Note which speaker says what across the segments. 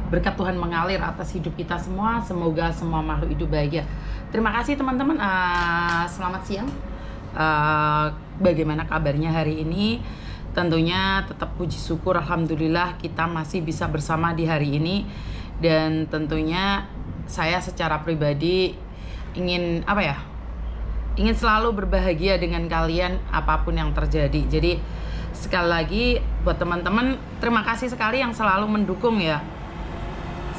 Speaker 1: berkat Tuhan mengalir atas hidup kita semua. Semoga semua makhluk hidup bahagia. Terima kasih teman-teman. Selamat siang. Bagaimana kabarnya hari ini? Tentunya tetap puji syukur, alhamdulillah kita masih bisa bersama di hari ini. Dan tentunya saya secara pribadi ingin ingin selalu berbahagia dengan kalian apapun yang terjadi. Jadi sekali lagi buat teman-teman, terima kasih sekali yang selalu mendukung ya,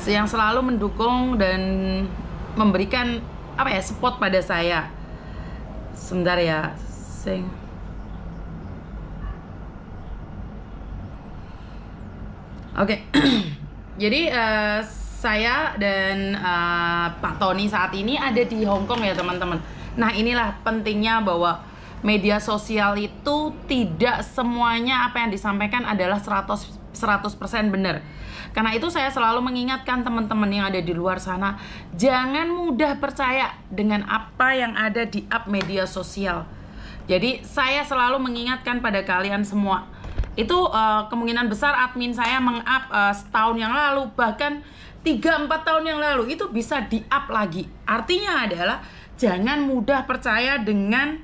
Speaker 1: yang selalu mendukung dan memberikan support pada saya. Sebentar ya, Oke. Jadi saya dan Pak Tony saat ini ada di Hong Kong ya teman-teman. Nah, inilah pentingnya bahwa media sosial itu tidak semuanya apa yang disampaikan adalah 100% benar. Karena itu saya selalu mengingatkan teman-teman yang ada di luar sana, jangan mudah percaya dengan apa yang ada di media sosial. Jadi saya selalu mengingatkan pada kalian semua, itu kemungkinan besar admin saya meng-up setahun yang lalu, bahkan 3-4 tahun yang lalu itu bisa di-up lagi. Artinya adalah jangan mudah percaya dengan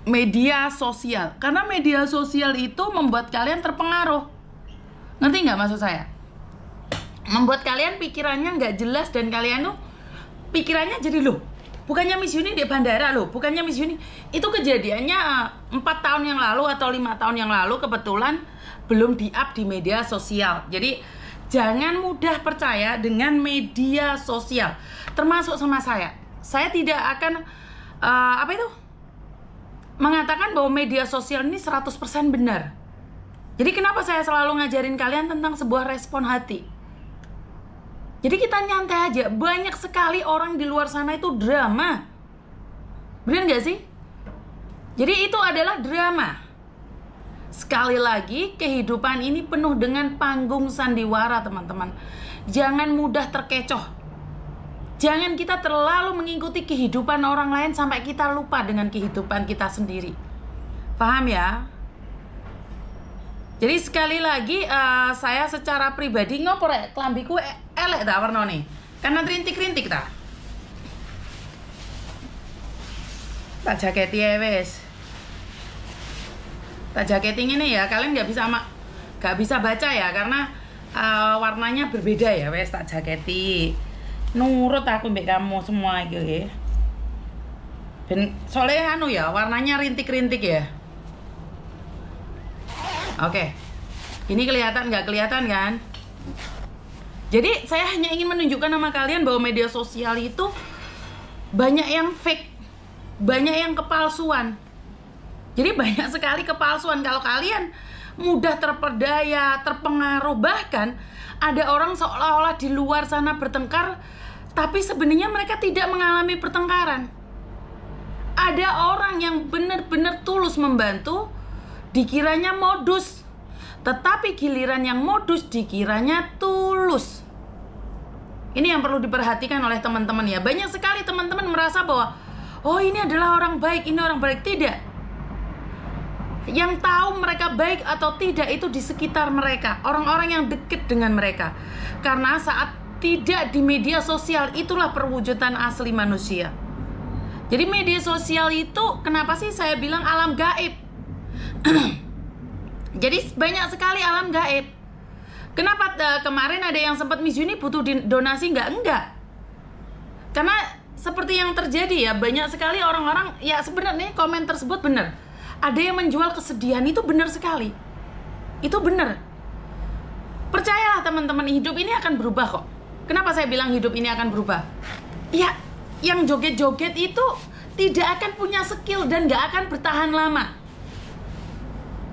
Speaker 1: media sosial, karena media sosial itu membuat kalian terpengaruh. Ngerti nggak maksud saya? Membuat kalian pikirannya nggak jelas dan kalian tuh pikirannya jadi bukannya Miss Yuni di bandara bukannya Miss Yuni. Itu kejadiannya 4 tahun yang lalu atau 5 tahun yang lalu, kebetulan belum di-up di media sosial. Jadi jangan mudah percaya dengan media sosial, termasuk sama saya. Saya tidak akan mengatakan bahwa media sosial ini 100% benar. Jadi kenapa saya selalu ngajarin kalian tentang sebuah respon hati? Jadi kita nyantai aja. Banyak sekali orang di luar sana itu drama. Bener gak sih? Jadi itu adalah drama. Sekali lagi, kehidupan ini penuh dengan panggung sandiwara teman-teman. Jangan mudah terkecoh. Jangan kita terlalu mengikuti kehidupan orang lain sampai kita lupa dengan kehidupan kita sendiri. Paham ya? Jadi sekali lagi saya secara pribadi ngopo rek kelambiku elek tak warnane. Karena rintik-rintik ta. Tak jaketi wes. Tak jaketi ini ya, kalian nggak bisa baca ya karena warnanya berbeda ya wes. Tak jaketi. Nurut aku mbek kamu semua iki ya. Ben soalnya ya, warnanya rintik-rintik ya. Oke. Ini kelihatan nggak kelihatan kan? Jadi saya hanya ingin menunjukkan sama kalian bahwa media sosial itu banyak yang fake, banyak yang kepalsuan. Jadi banyak sekali kepalsuan. Kalau kalian mudah terperdaya, terpengaruh, bahkan ada orang seolah-olah di luar sana bertengkar, tapi sebenarnya mereka tidak mengalami pertengkaran. Ada orang yang benar-benar tulus membantu, dikiranya modus. Tetapi giliran yang modus dikiranya tulus. Ini yang perlu diperhatikan oleh teman-teman ya. Banyak sekali teman-teman merasa bahwa oh ini adalah orang baik, ini orang baik. Tidak. Yang tahu mereka baik atau tidak itu di sekitar mereka, orang-orang yang dekat dengan mereka. Karena saat tidak di media sosial, itulah perwujudan asli manusia. Jadi media sosial itu kenapa sih saya bilang alam gaib? Jadi banyak sekali alam gaib. Kenapa kemarin ada yang sempat Miss Yuni butuh donasi? Enggak. Karena seperti yang terjadi ya, banyak sekali orang-orang, ya sebenarnya komen tersebut benar. Ada yang menjual kesedihan, itu benar sekali. Itu benar. Percayalah teman-teman, hidup ini akan berubah kok. Kenapa saya bilang hidup ini akan berubah? Ya, yang joget-joget itu tidak akan punya skill dan gak akan bertahan lama.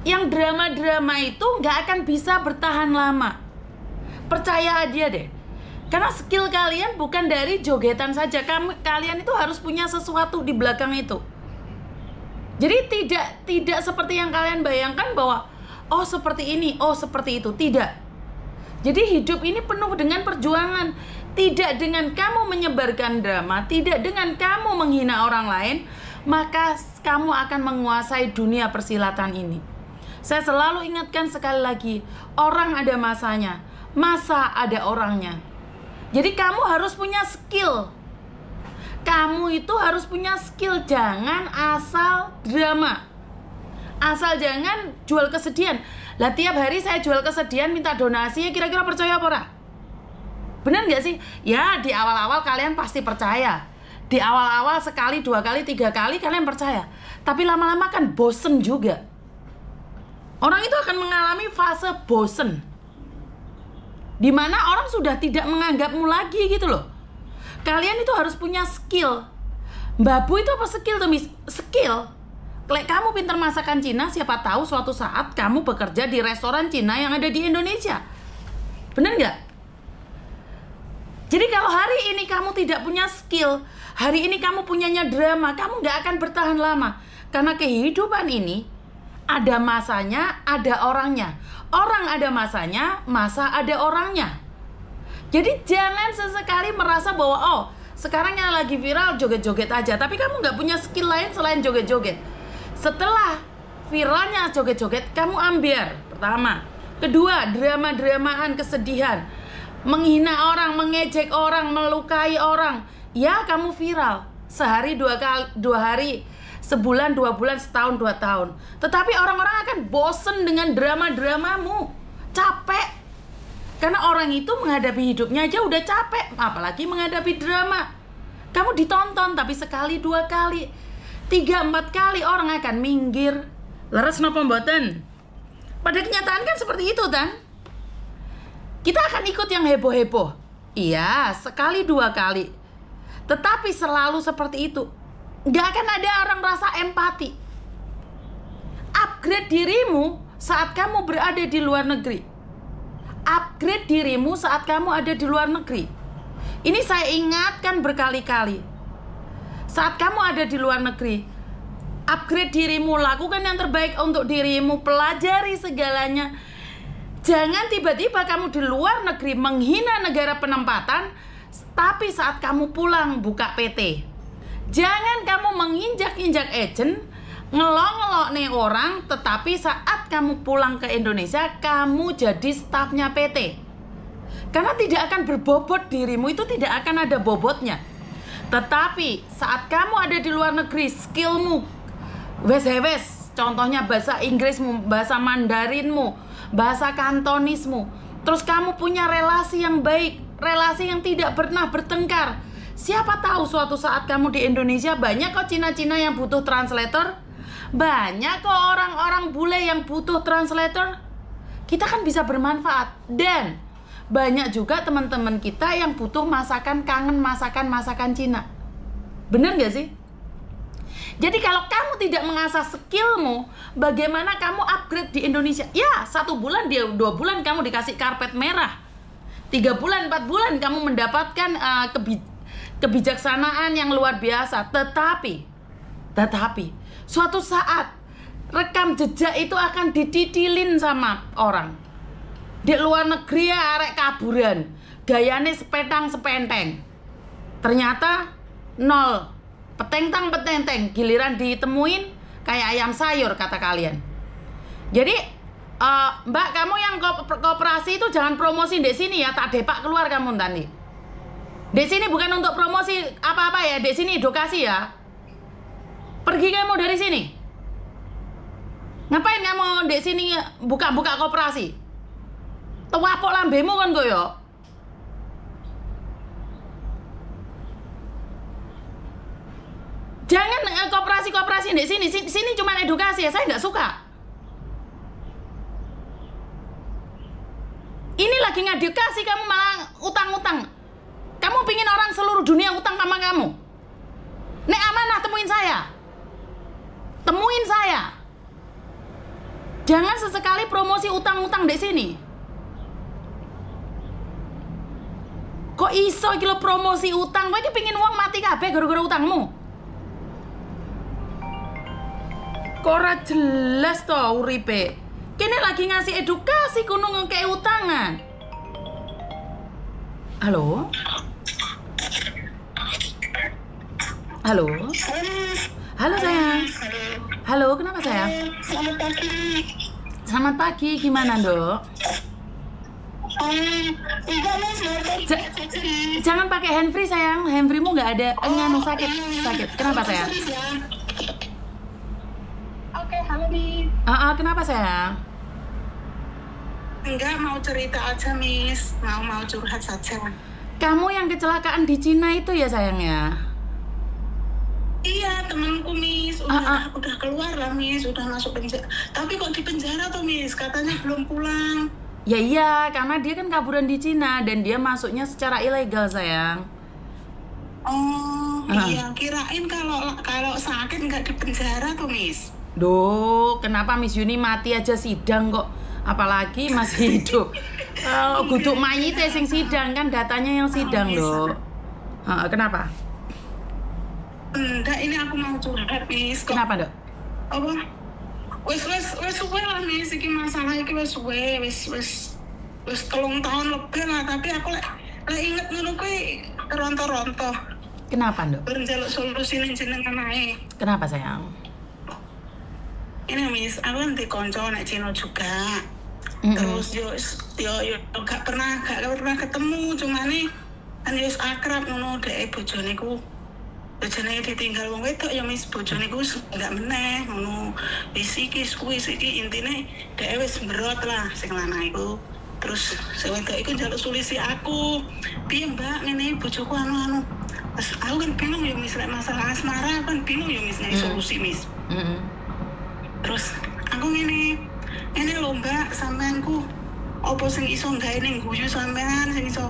Speaker 1: Yang drama-drama itu gak akan bisa bertahan lama. Percaya aja deh. Karena skill kalian bukan dari jogetan saja. Kalian itu harus punya sesuatu di belakang itu. Jadi tidak seperti yang kalian bayangkan bahwa oh seperti ini, oh seperti itu. Tidak. Jadi hidup ini penuh dengan perjuangan. Tidak dengan kamu menyebarkan drama, tidak dengan kamu menghina orang lain, maka kamu akan menguasai dunia persilatan ini. Saya selalu ingatkan sekali lagi, orang ada masanya. masa ada orangnya. Jadi kamu harus punya skill. Kamu itu harus punya skill. Jangan asal drama, asal jangan jual kesedihan. Lah tiap hari saya jual kesedihan minta donasi, kira-kira percaya apa ora? Bener gak sih? Ya di awal-awal kalian pasti percaya. Di awal-awal sekali, 2 kali, 3 kali kalian percaya. Tapi lama-lama kan bosen juga. Orang itu akan mengalami fase bosen, dimana orang sudah tidak menganggapmu lagi gitu loh. Kalian itu harus punya skill. Mbak Bu itu apa skill tuh, Miss? Skill. Kalau kamu pintar masakan Cina, siapa tahu suatu saat kamu bekerja di restoran Cina yang ada di Indonesia. Bener nggak? Jadi kalau hari ini kamu tidak punya skill, hari ini kamu punyanya drama, kamu nggak akan bertahan lama. Karena kehidupan ini ada masanya, ada orangnya. Orang ada masanya, masa ada orangnya. Jadi jangan sesekali merasa bahwa oh sekarang yang lagi viral joget-joget aja, tapi kamu nggak punya skill lain selain joget-joget. Setelah viralnya joget-joget, kamu ambiar. Pertama. Kedua, drama-dramaan, kesedihan, menghina orang, mengejek orang, melukai orang. Ya kamu viral sehari, 2 hari, sebulan, 2 bulan, setahun, 2 tahun. Tetapi orang-orang akan bosen dengan drama-dramamu. Capek. Karena orang itu menghadapi hidupnya aja udah capek, apalagi menghadapi drama. Kamu ditonton tapi sekali, 2 kali, 3, 4 kali orang akan minggir. Leres napa mboten? Pada kenyataan kan seperti itu kan? Kita akan ikut yang heboh-heboh. Iya, sekali, 2 kali. Tetapi selalu seperti itu. Nggak akan ada orang rasa empati. Upgrade dirimu saat kamu berada di luar negeri. Upgrade dirimu saat kamu ada di luar negeri. Ini saya ingatkan berkali-kali. Saat kamu ada di luar negeri, upgrade dirimu, lakukan yang terbaik untuk dirimu, pelajari segalanya. Jangan tiba-tiba kamu di luar negeri menghina negara penempatan, tapi saat kamu pulang buka PT. Jangan kamu menginjak-injak agent, ngelok-ngelok nih orang, tetapi saat kamu pulang ke Indonesia, kamu jadi stafnya PT. Karena tidak akan berbobot dirimu, itu tidak akan ada bobotnya. Tetapi saat kamu ada di luar negeri, skillmu wes, contohnya bahasa Inggrismu, bahasa Mandarinmu, bahasa Kantonismu, terus kamu punya relasi yang baik, relasi yang tidak pernah bertengkar. Siapa tahu suatu saat kamu di Indonesia, banyak kok Cina-Cina yang butuh translator, banyak kok orang-orang bule yang butuh translator. Kita kan bisa bermanfaat. Dan banyak juga teman-teman kita yang butuh masakan, kangen masakan Cina. Bener gak sih? Jadi kalau kamu tidak mengasah skillmu, bagaimana kamu upgrade di Indonesia? Ya, 1 bulan, 2 bulan kamu dikasih karpet merah, 3 bulan, 4 bulan kamu mendapatkan kebijaksanaan yang luar biasa. Tetapi suatu saat rekam jejak itu akan dititilin sama orang. Di luar negeri ya arek kaburan, gayane sepentang-sepenteng. Ternyata nol, petentang-petenteng, giliran ditemuin kayak ayam sayur kata kalian. Jadi Mbak, kamu yang koperasi itu jangan promosi di sini ya, tak depak keluar kamu tadi. Di sini bukan untuk promosi apa-apa ya, di sini edukasi ya. Pergi kamu dari sini. Ngapain kamu di sini buka-buka koperasi? Tewapok lambemu kan gue yo. Jangan koperasi-koperasi di sini. Sini cuma edukasi ya, saya nggak suka. Ini lagi ngedukasi kamu malah utang-utang. Kamu pingin orang seluruh dunia utang sama kamu. Nek amanah temuin saya. Temuin saya. Jangan sesekali promosi utang-utang di sini. Kok iso iki lo promosi utang? Kowe iki pengin wong mati kabeh gara-gara utangmu. Kok ora jelas to uripe. Kene lagi ngasih edukasi kudu ngekei utangan. Halo? Halo? Halo sayang. Halo, kenapa sayang?
Speaker 2: Selamat pagi.
Speaker 1: Selamat pagi, gimana dok?
Speaker 2: Enggak Miss,
Speaker 1: Ja- Jangan pakai handfree sayang, handfreemu nggak ada. Nganu sakit. Kenapa sayang?
Speaker 2: Ya. Oke, halo Miss.
Speaker 1: Kenapa sayang?
Speaker 2: Enggak, mau cerita aja Miss, mau curhat saja.
Speaker 1: Kamu yang kecelakaan di Cina itu ya sayang ya?
Speaker 2: Iya, temanku Miss, udah keluar lah Miss, udah masuk penjara. Tapi kok di penjara tuh Miss, katanya belum pulang.
Speaker 1: Ya iya, karena dia kan kaburan di Cina dan dia masuknya secara ilegal sayang.
Speaker 2: Oh, iya, kirain kalau sakit nggak di penjara tuh Miss.
Speaker 1: Duh, kenapa Miss Yuni mati aja sidang kok? Apalagi masih hidup. Guduk mayit sing sidang kan datanya yang sidang loh. Kenapa?
Speaker 2: Enggak, ini aku mau curhat Miss.
Speaker 1: Kenapa dok?
Speaker 2: Apa? Wes suwe lah Miss, iki masalah iki wes suwe, wes 3 tahun lebih lah, tapi aku lek inget ngono kuwi ronto-ronto.
Speaker 1: Kenapa dok?
Speaker 2: Berjaluk solusi ning jenengan ae.
Speaker 1: Kenapa sayang?
Speaker 2: Ini Miss, aku kan di konco nek Cino juga. Terus yo gak pernah ketemu, cuma nih kan yo akrab ngono dek bojone ku. Bojone ditinggal wong wedok ya Miss, bojone ku enggak meneh ngono. Wis iki intine dhek wis mberot lah sing lanang iku. Terus sing wedok iku njaluk solusi aku. Piye Mbak ngene bojoku anu. Terus aku kan bingung ya Miss, lek masalah asmara kan bingung ya Miss nyari solusi Miss. Terus aku ngene lho Mbak, sampeanku opo sing iso gawe ning guyu sampean, sing iso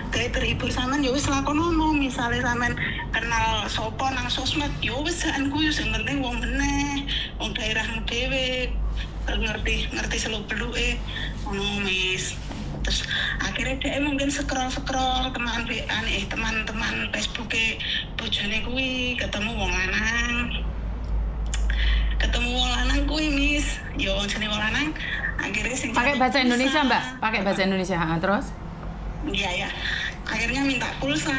Speaker 2: gawe terhibur sampean ya wis lakonono. Misale sampean kenal sapa nang sosmed ya wis jan guyu, sing penting wong meneh, wong daerahmu dhewe ngerti seluk-beluke ngono Miss. Terus akhirnya dia mungkin scroll teman-teman Facebooke bojone kuwi ketemu wong lanang kuwi Miss. Yo jenenge wong lanang akhirnya sing
Speaker 1: pakai bahasa Indonesia Mbak, pakai bahasa Indonesia. Terus?
Speaker 2: Iya. Akhirnya minta pulsa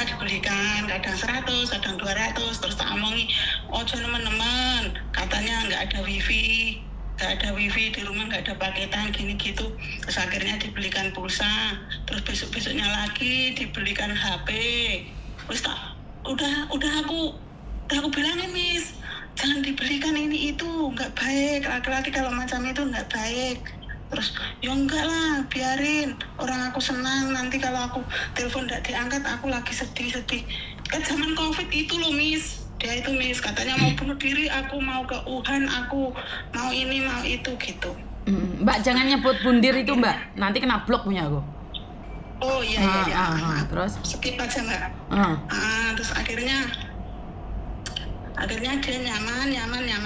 Speaker 2: dibelikan, kadang 100, kadang 200. Terus tak omongi, ojo teman-teman, katanya nggak ada wifi di rumah, nggak ada paketan gini gitu. Terus akhirnya dibelikan pulsa, terus besoknya lagi dibelikan HP. Terus udah aku bilangin Miss, jangan dibelikan ini itu, nggak baik, laki-laki kalau macam itu nggak baik. Terus ya enggak lah, biarin, orang aku senang, nanti kalau aku telepon nggak diangkat aku lagi sedih. Kan zaman COVID itu loh Miss, dia itu Miss katanya mau bunuh diri, aku mau ke Wuhan, aku mau ini mau itu gitu.
Speaker 1: Mbak jangan nyebut bundir itu Mbak, nanti kena blok punya aku.
Speaker 2: Oh iya.
Speaker 1: Terus
Speaker 2: skip aja Mbak. Terus akhirnya dia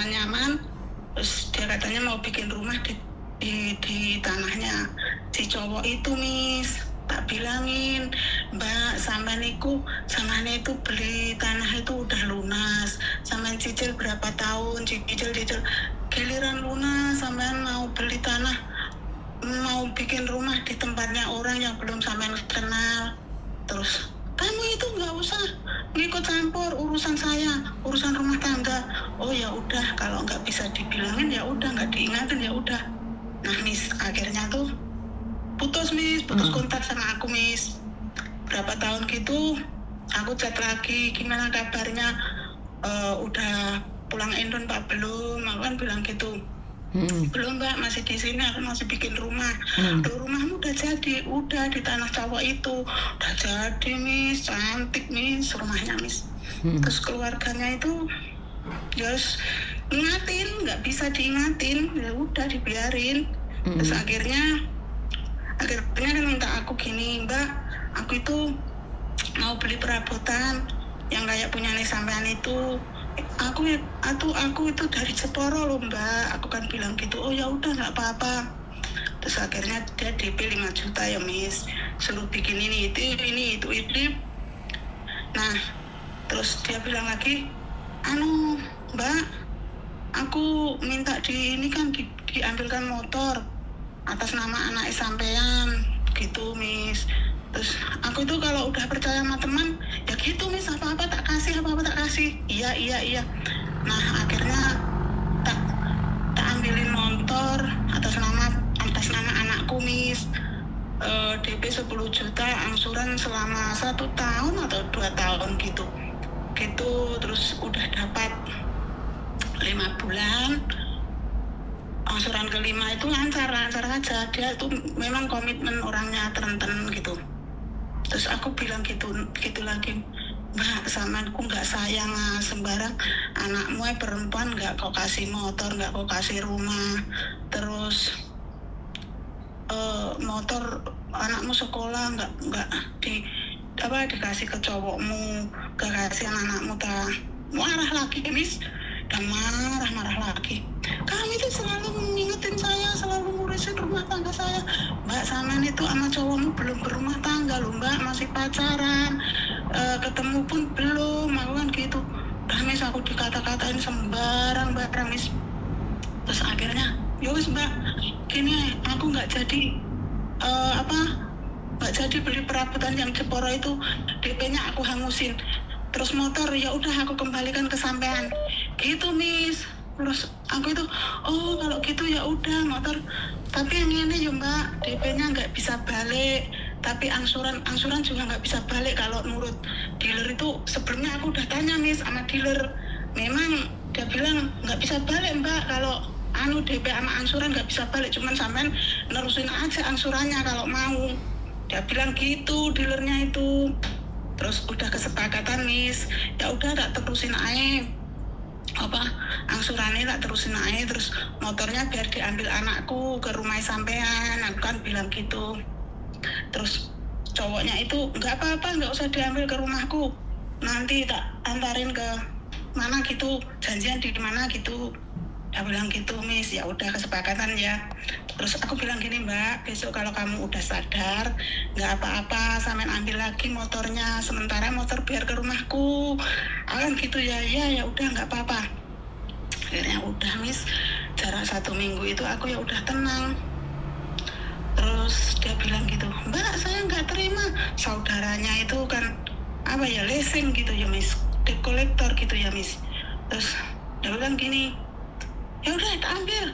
Speaker 2: nyaman. Terus dia katanya mau bikin rumah di tanahnya si cowok itu Miss. Tak bilangin, Mbak, sampean itu beli tanah itu udah lunas, sampean cicil berapa tahun, cicil giliran lunas, sampean mau beli tanah, mau bikin rumah di tempatnya orang yang belum sampean kenal. Terus kamu itu nggak usah ngikut campur urusan saya, urusan rumah tangga. Oh ya udah, kalau nggak bisa dibilangin ya udah, nggak diingatin ya udah. Nah Miss, akhirnya tuh putus kontak sama aku Miss. Berapa tahun gitu aku chat lagi, gimana kabarnya, udah pulang Indon Pak belum? Aku kan bilang gitu. Belum Mbak, masih di sini, aku masih bikin rumah. Rumahmu udah jadi, udah di tanah cowok itu udah jadi Miss, cantik Miss rumahnya Miss. Terus keluarganya itu terus ingatin, nggak bisa diingatin, ya udah dibiarin. Terus akhirnya kan minta aku gini, Mbak, aku itu mau beli perabotan yang kayak punya nih sampean itu. Aku itu dari Jeporo loh Mbak, aku kan bilang gitu. Oh ya udah nggak apa-apa. Terus akhirnya dia DP 5 juta ya Miss, suruh bikin ini itu. Nah terus dia bilang lagi, Mbak, aku minta diambilkan motor atas nama anak sampean gitu Miss. Terus aku itu kalau udah percaya sama teman ya gitu Miss, apa-apa tak kasih. Iya. Nah akhirnya tak ambilin motor atas nama anakku Miss. DP 10 juta, angsuran selama 1 tahun atau 2 tahun gitu. Terus udah dapat 5 bulan. Angsuran kelima itu lancar aja. Dia tuh memang komitmen orangnya terenten gitu. Terus aku bilang gitu lagi, Mbak, samanku nggak sayang sembarang anakmu perempuan, nggak kau kasih motor, nggak kau kasih rumah, terus motor anakmu sekolah nggak dikasih ke cowokmu, gak kasih anakmu marah lagi, Miss. Dan marah lagi. Kamu itu selalu mengingetin saya, selalu ngurusin rumah tangga saya. Mbak, Saman itu sama cowokmu belum berumah tangga loh, Mbak, masih pacaran, ketemu pun belum, aku kan gitu. Dah, Miss, aku dikata-katain sembarang, Miss. Terus akhirnya, yowes, Mbak, gini, aku nggak jadi nggak jadi beli perabotan yang Jeporo itu, DP-nya aku hangusin. Terus motor ya udah aku kembalikan ke sampean gitu, Miss. Terus aku itu, oh kalau gitu ya udah motor, tapi yang ini ya Mbak, DP-nya nggak bisa balik, tapi angsuran juga nggak bisa balik kalau menurut dealer itu. Sebelumnya aku udah tanya, Miss, sama dealer, memang dia bilang nggak bisa balik, Mbak, kalau DP sama angsuran nggak bisa balik, cuman sampean nerusin aja angsurannya kalau mau. Dia bilang gitu dealernya itu. Terus udah kesepakatan, Miss, ya udah tak terusin aja angsurannya, tak terusin aja. Terus motornya biar diambil anakku ke rumah sampean, aku kan bilang gitu. Terus cowoknya itu, nggak apa-apa, nggak usah diambil ke rumahku, nanti tak antarin ke mana gitu, janjian di mana gitu. Dia bilang gitu, Miss. Ya udah kesepakatan ya. Terus aku bilang gini, Mbak, besok kalau kamu udah sadar, nggak apa-apa, sampean ambil lagi motornya, sementara motor biar ke rumahku. Akan gitu ya. Ya udah nggak apa-apa. Akhirnya udah, Miss, jarak 1 minggu itu aku ya udah tenang. Terus dia bilang gitu, Mbak, saya nggak terima, saudaranya itu kan leasing gitu ya, Miss, debt collector gitu ya, Miss. Terus dia bilang gini, ya udah tak ambil,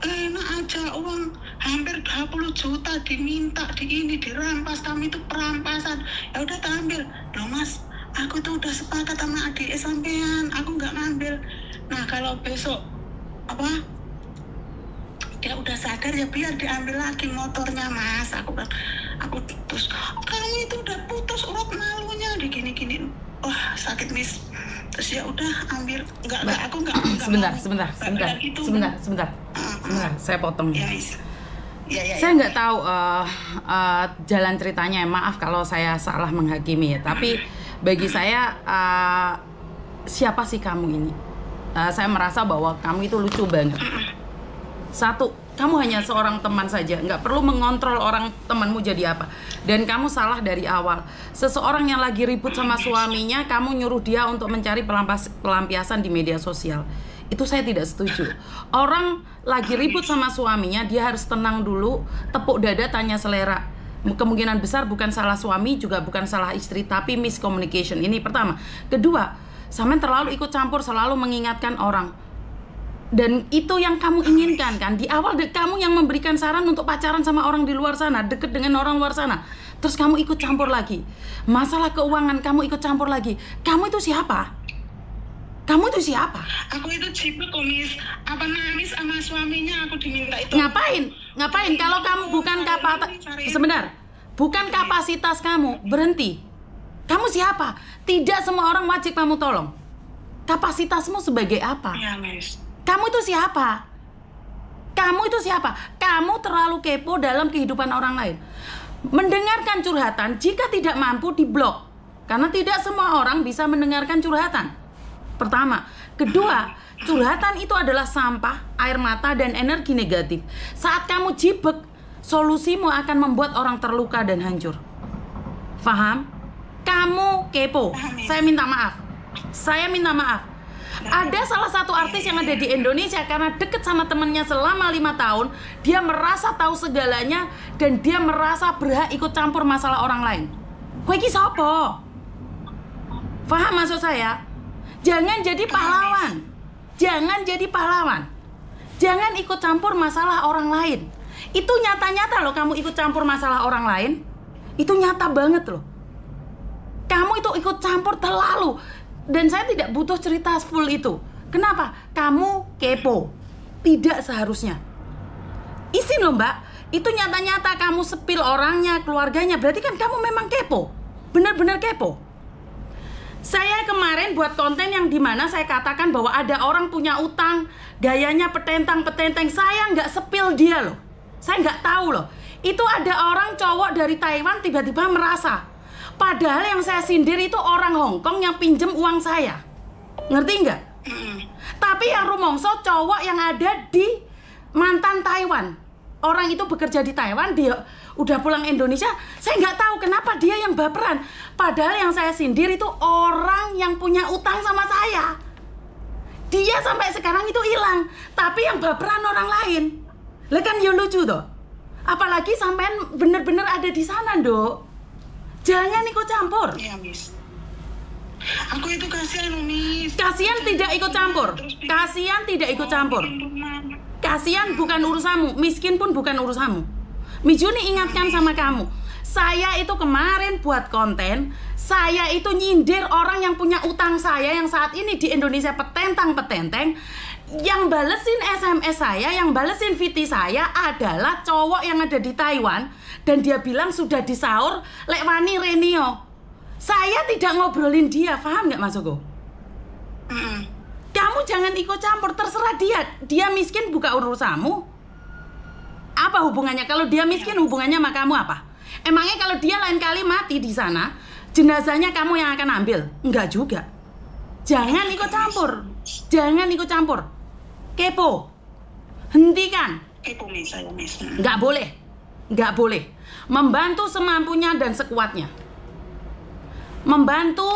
Speaker 2: enak aja, uang hampir 20 juta diminta, dirampas, kami itu perampasan. Ya udah tak ambil. Loh, Mas, aku tuh udah sepakat sama adik sampean, aku nggak ngambil. Nah kalau besok dia udah sadar ya biar diambil lagi motornya, Mas. Aku terus, kamu itu udah putus urat malunya digini-gini. Wah, sakit, Miss. Terus ya udah ambil, aku nggak
Speaker 1: sebentar, saya potong.
Speaker 2: Ya.
Speaker 1: Saya nggak tahu jalan ceritanya, maaf kalau saya salah menghakimi ya. Tapi bagi saya, siapa sih kamu ini? Saya merasa bahwa kamu itu lucu banget. Satu, kamu hanya seorang teman saja, nggak perlu mengontrol orang temanmu jadi apa. Dan kamu salah dari awal. Seseorang yang lagi ribut sama suaminya, kamu nyuruh dia untuk mencari pelampiasan di media sosial. Itu saya tidak setuju. Orang lagi ribut sama suaminya, dia harus tenang dulu, tepuk dada, tanya selera. Kemungkinan besar bukan salah suami, juga bukan salah istri, tapi miscommunication. Ini pertama. Kedua, sampean terlalu ikut campur, selalu mengingatkan orang. Dan itu yang kamu inginkan kan? Di awal kamu yang memberikan saran untuk pacaran sama orang di luar sana, deket dengan orang luar sana. Terus kamu ikut campur lagi. Masalah keuangan kamu ikut campur lagi. Kamu itu siapa? Kamu itu siapa?
Speaker 2: Aku itu cipek, Miss. Apa nangis sama suaminya, aku diminta itu.
Speaker 1: Ngapain? Kalau kamu bukan bukan kapasitas kamu, berhenti. Kamu siapa? Tidak semua orang wajib kamu tolong. Kapasitasmu sebagai apa?
Speaker 2: Ya, Miss.
Speaker 1: Kamu itu siapa? Kamu terlalu kepo dalam kehidupan orang lain. Mendengarkan curhatan, jika tidak mampu diblok. Karena tidak semua orang bisa mendengarkan curhatan. Pertama. Kedua, curhatan itu adalah sampah, air mata, dan energi negatif. Saat kamu jibek, solusimu akan membuat orang terluka dan hancur. Faham? Kamu kepo. Saya minta maaf. Ada salah satu artis yang ada di Indonesia, karena deket sama temennya selama 5 tahun, dia merasa tahu segalanya dan dia merasa berhak ikut campur masalah orang lain. Kowe iki sapa? Paham maksud saya? Jangan jadi pahlawan. Jangan ikut campur masalah orang lain. Itu nyata-nyata loh kamu ikut campur masalah orang lain. Itu nyata banget loh. Kamu itu ikut campur terlalu. Dan saya tidak butuh cerita full itu. Kenapa? Kamu kepo. Tidak seharusnya. Izin loh mbak. Itu nyata-nyata kamu sepil orangnya, keluarganya. Berarti kan kamu memang kepo. Benar-benar kepo. Saya kemarin buat konten yang dimana saya katakan bahwa ada orang punya utang, gayanya petentang-petenteng. Saya nggak sepil dia loh. Saya nggak tahu loh. Itu ada orang cowok dari Taiwan tiba-tiba merasa. Padahal yang saya sindir itu orang Hong Kong yang pinjem uang saya. Ngerti nggak? Tapi yang rumongso cowok yang ada di mantan Taiwan. Orang itu bekerja di Taiwan, dia udah pulang Indonesia. Saya nggak tahu kenapa dia yang baperan. Padahal yang saya sindir itu orang yang punya utang sama saya. Dia sampai sekarang itu hilang. Tapi yang baperan orang lain. Lah kan ya lucu toh. Apalagi sampean bener-bener ada di sana, Dok. Jangan ikut campur.
Speaker 2: Iya, Miss. Aku itu kasihan, Miss.
Speaker 1: Kasihan tidak ikut campur. Kasihan tidak ikut campur. Kasihan bukan urusanmu, miskin pun bukan urusanmu. Mijuni ingatkan sama kamu. Saya itu kemarin buat konten, saya itu nyindir orang yang punya utang saya yang saat ini di Indonesia petentang-petenteng. Yang balesin SMS saya, yang balesin VT saya adalah cowok yang ada di Taiwan. Dan dia bilang sudah disaur, lek wani Renio. Saya tidak ngobrolin dia, paham nggak Mas Ogo? Kamu jangan ikut campur, terserah dia. Dia miskin bukan urusanmu. Apa hubungannya? Kalau dia miskin hubungannya sama kamu apa? Emangnya kalau dia lain kali mati di sana, jenazahnya kamu yang akan ambil? Enggak juga. Jangan ikut campur. Jangan ikut campur. Kepo. Hentikan.
Speaker 2: Kepo, Miss, saya, Miss.
Speaker 1: Enggak boleh. Enggak boleh. Membantu semampunya dan sekuatnya. Membantu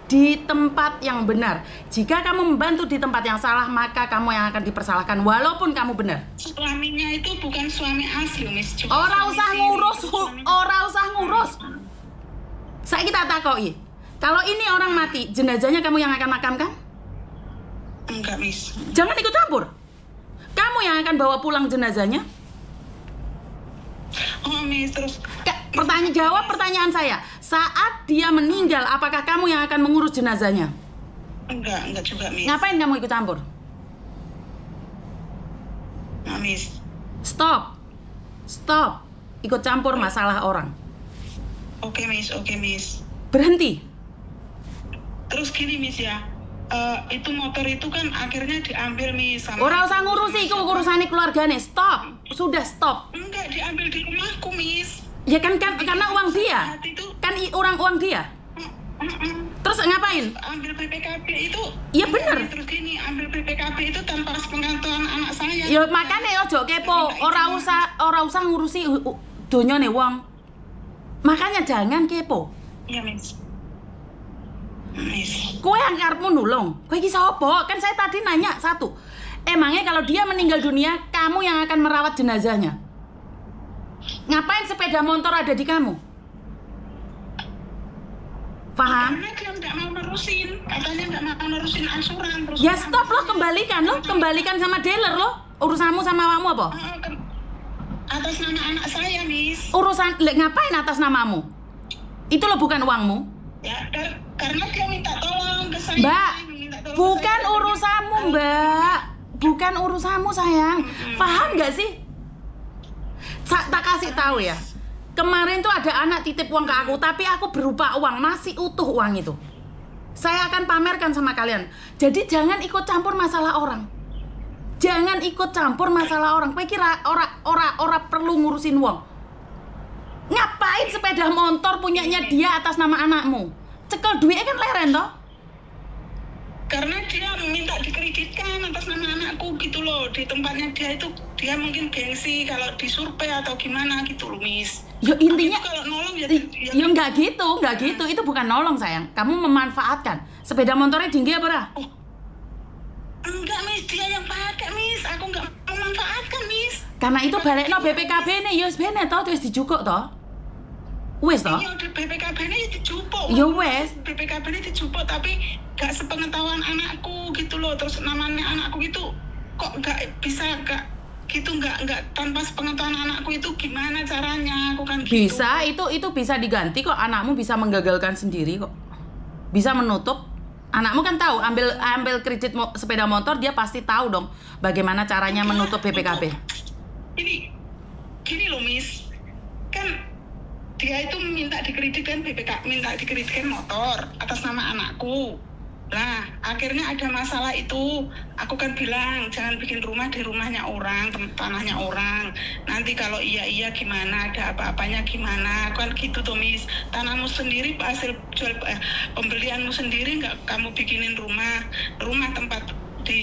Speaker 1: di tempat yang benar. Jika kamu membantu di tempat yang salah, maka kamu yang akan dipersalahkan walaupun kamu benar.
Speaker 2: Suaminya itu bukan suami asli, Miss.
Speaker 1: Ora usah ngurus, ora usah ngurus. Saya kita takoi. Kalau ini orang mati, jenazahnya kamu yang akan makamkan?
Speaker 2: Enggak, Miss.
Speaker 1: Jangan ikut campur. Kamu yang akan bawa pulang jenazahnya?
Speaker 2: Oh, Miss, terus
Speaker 1: Jawab pertanyaan saya. Saat dia meninggal, apakah kamu yang akan mengurus jenazahnya?
Speaker 2: Enggak juga, Miss.
Speaker 1: Ngapain kamu ikut campur?
Speaker 2: Nah, Miss.
Speaker 1: Stop. Ikut campur masalah orang.
Speaker 2: Oke, Miss.
Speaker 1: Berhenti.
Speaker 2: Terus gini, Miss ya. Itu motor itu kan akhirnya diambil, Miss.
Speaker 1: Ora usah ngurusi, itu urusane keluargane. Stop. Sudah stop.
Speaker 2: Enggak, diambil di rumahku, Miss.
Speaker 1: Ya kan karena uang dia. Kan uang dia. Terus ngapain?
Speaker 2: Ambil BPKB itu.
Speaker 1: Iya bener.
Speaker 2: Terus gini, ambil BPKB itu tanpa sepengetahuan anak saya.
Speaker 1: Ya makanya ojo kepo, ora usah ngurusi donyane wong. Makanya jangan kepo.
Speaker 2: Iya, Miss.
Speaker 1: Kowe yang karepmu nulung. Kowe iki sapa? Kan saya tadi nanya satu. Emangnya kalau dia meninggal dunia, kamu yang akan merawat jenazahnya? Ngapain sepeda motor ada di kamu? Paham?
Speaker 2: Karena dia nggak mau nerusin, katanya nggak mau nerusin ansuran.
Speaker 1: Ya stop lo, kembalikan sama dealer lo. Urusanmu sama kamu apa?
Speaker 2: Atas nama anak saya, Miss.
Speaker 1: Urusan, ngapain atas namamu? Itu lo bukan uangmu.
Speaker 2: Ya, karena dia minta tolong ke saya.
Speaker 1: Mbak, bukan urusanmu, Mbak. Bukan urusanmu, sayang. Paham nggak sih? Tak kasih tahu ya. Kemarin tuh ada anak titip uang ke aku, tapi aku berupa uang, masih utuh uang itu. Saya akan pamerkan sama kalian. Jadi jangan ikut campur masalah orang. Jangan ikut campur masalah orang. Kowe kira ora perlu ngurusin uang. Ngapain sepeda motor punyanya dia atas nama anakmu? Cekel duitnya kan leren toh?
Speaker 2: Karena dia minta dikreditkan atas nama anakku gitu loh. Di tempatnya dia itu, dia mungkin gengsi kalau disurvei atau gimana gitu loh, Miss.
Speaker 1: Ya intinya
Speaker 2: kalau nolong ya
Speaker 1: enggak gitu. Itu bukan nolong, sayang. Kamu memanfaatkan. Sepeda motornya tinggi apa?
Speaker 2: Oh. Enggak, Miss, dia yang pakai, Miss. Aku enggak memanfaatkan, Miss.
Speaker 1: Karena itu balekno BPKB-ne ya wis bene to, wis dijukuk to. Wis to?
Speaker 2: Iya, BPKB-ne dijupuk.
Speaker 1: Ya wis.
Speaker 2: BPKB-ne dijupuk tapi gak sepengetahuan anakku gitu loh. Terus namanya anakku itu kok gak bisa gak gitu, nggak tanpa sepengetahuan anakku itu gimana caranya, aku kan gitu.
Speaker 1: Bisa, itu bisa diganti kok. Anakmu bisa menggagalkan sendiri kok. Bisa menutup. Anakmu kan tahu, ambil kredit sepeda motor, dia pasti tahu dong bagaimana caranya menutup BPKB.
Speaker 2: Ini gini loh Miss, kan dia itu minta dikreditkan minta dikreditkan motor atas nama anakku. Nah, akhirnya ada masalah itu. Aku kan bilang, jangan bikin rumah di rumahnya orang, tanahnya orang. Nanti kalau iya gimana, ada apa-apanya gimana. Kan gitu tuh, Miss. Tanahmu sendiri, hasil jual pembelianmu sendiri, nggak kamu bikinin rumah tempat di